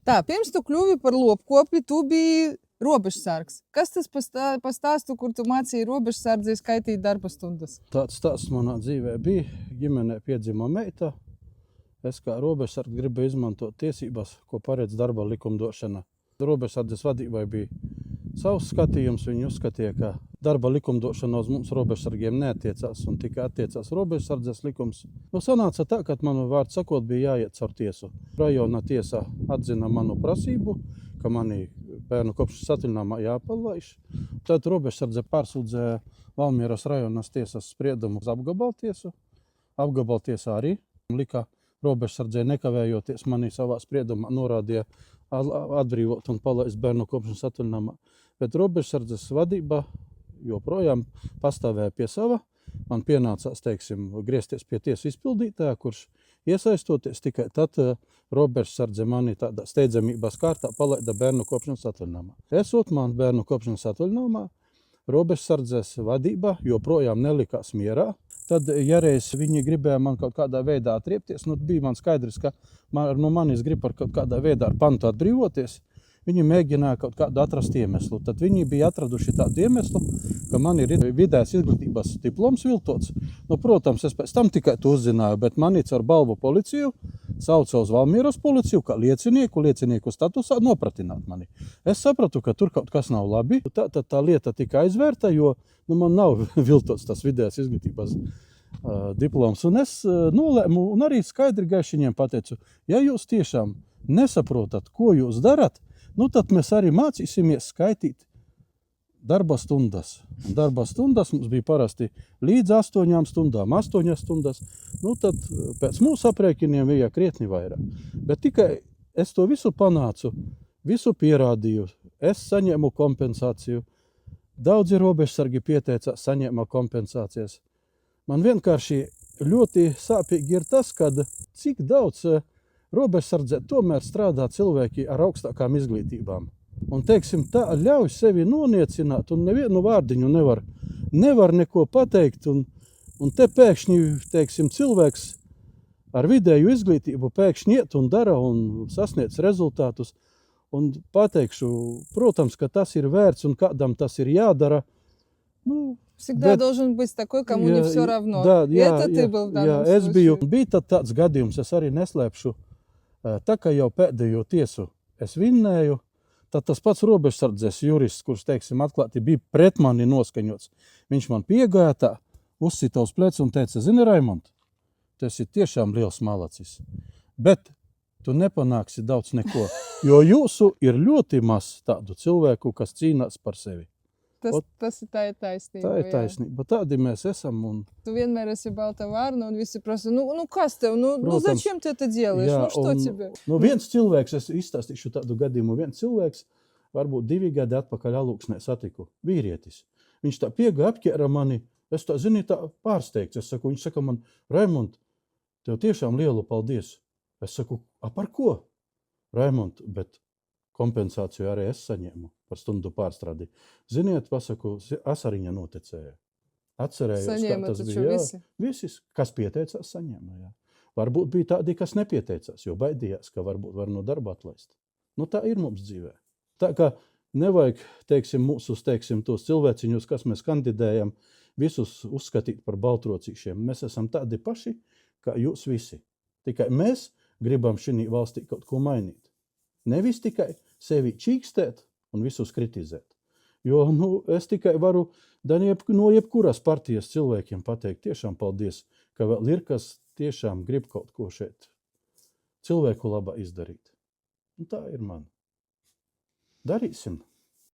Tā, pirms tu kļuvi par lopkopi, tu biji robežsargs. Kas tas pa stāstu, kur tu mācīji robežsardzi skaitīt darba stundas? Tāds stāsts manā dzīvē bija. Ģimenē piedzima meita. Es kā robežsargs gribu izmantot tiesības, ko paredz darba likumdošana. Robežsardzes vadībai bija savs skatījums. Viņi uzskatīja, ka darba likumdošana uz mums robežsargiem neatiecās un tikai attiecās robežsardzes likums. Sanāca tā, ka man vārds sakot bija jāiet caur tiesu. Rajona tiesa atzina manu prasību, ka mani bērnu kopšanas atvaļinājumā jāpalaiž. Tad robežsardze pārsūdzēja Valmieras rajonas tiesas spriedumu uz apgabaltiesu. Apgabaltiesā arī lika robežsardzei nekavējoties mani savā spriedumā norādīja atbrīvot un palaist bērnu kopšanas atvaļinājumā. Bet robežsardzes vadība joprojām pastāvēja pie sava. Man pienācās, griezties pie tiesu izpildītāja, kurš iesaistoties tikai tad robežsardze mani tādā steidzamības kārtā palaida bērnu kopšanas atvaļinājumā. Esot man bērnu kopšanas atvaļinājumā, robežsardzes vadība joprojām nelikās mierā. Tad, ja reiz viņi gribēja man kaut kādā veidā atriepties, bija man skaidrs, ka manis grib par kaut kādā veidā ar pantu atbrīvoties. Viņi mēģināja kaut kādu atrast iemeslu. Tad viņi bija atraduši tādu iemeslu, ka man ir vidējas izglītības diploms viltots. Protams, es pēc tam tikai to uzzināju, bet mani caur balvu policiju sauca uz Valmieras policiju kā liecinieku statusā nopratināt mani. Es sapratu, ka tur kaut kas nav labi. Tā lieta tika aizvērta, jo man nav viltots tas vidējas izglītības diploms. Un es nolēmu un arī skaidri gaiši viņiem pateicu, ja jūs tiešām nesaprotat, ko jūs darat, tad mēs arī mācīsimies skaitīt darba stundas. Darba stundas mums bija parasti līdz 8 stundām, 8 stundas. Tad pēc mūsu aprēķiniem bija krietni vairāk. Bet tikai es to visu panācu, visu pierādīju. Es saņēmu kompensāciju. Daudzi robežsargi pieteicās, saņēma kompensācijas. Man vienkārši ļoti sāpīgi ir tas, kad cik daudz robežsardzē tomēr strādā cilvēki ar augstākām izglītībām. Un, tā ļauj sevi noniecināt un nevienu vārdiņu nevar neko pateikt. Un te pēkšņi, cilvēks ar vidēju izglītību pēkšņi iet un dara un sasniedz rezultātus. Un pateikšu, protams, ka tas ir vērts un kādam tas ir jādara. Всегда должен быть такой, кому не все равно. Это ты был в данном случае. Bija tāds gadījums, es arī neslēpšu. Tā kā jau pēdējo tiesu es vinnēju, tad tas pats robežsardzes jurists, kurš, atklāti bija pret mani noskaņots, viņš man piegāja tā, uzsita uz plecu un teica, zini, Raimond, tas ir tiešām liels malacis, bet tu nepanāksi daudz neko, jo jūsu ir ļoti maz tādu cilvēku, kas cīnās par sevi. Tā ir taisnība. Tā ir taisnība. Tādi mēs esam. Tu vienmēr esi balta vārna un visi prasa, kas tev, zачем ты это делаешь, что тебе? Viens cilvēks, es izstāstīšu tādu gadījumu, viens cilvēks, varbūt 2 gadi atpakaļ Alūksnē satiku, vīrietis. Viņš tā piegāja, apķēra mani, es tā, tā pārsteigts. Viņš saka man, Raimond, tev tiešām lielu paldies. Es saku, par ko? Raimond, bet kompensāciju arī es saņēmu par stundu pārstrādi. Ziniet, pasaku, asariņa noticēja. Atcerējos, kā tas bija. Visi, kas pieteicās, saņēma. Jā. Varbūt bija tādi, kas nepieteicās, jo baidījās, ka varbūt var no darba atlaist. Tā ir mums dzīvē. Tā kā nevajag, mūsus, tos cilvēciņus, kas mēs kandidējam, visus uzskatīt par baltrocīšiem. Mēs esam tādi paši, kā jūs visi. Tikai mēs gribam šī valstī kaut ko mainīt. Nevis tikai sevi čīkstēt un visus kritizēt. Jo es tikai varu no jebkuras partijas cilvēkiem pateikt tiešām paldies, ka vēl ir, kas tiešām grib kaut ko šeit cilvēku labā izdarīt. Tā ir man. Darīsim!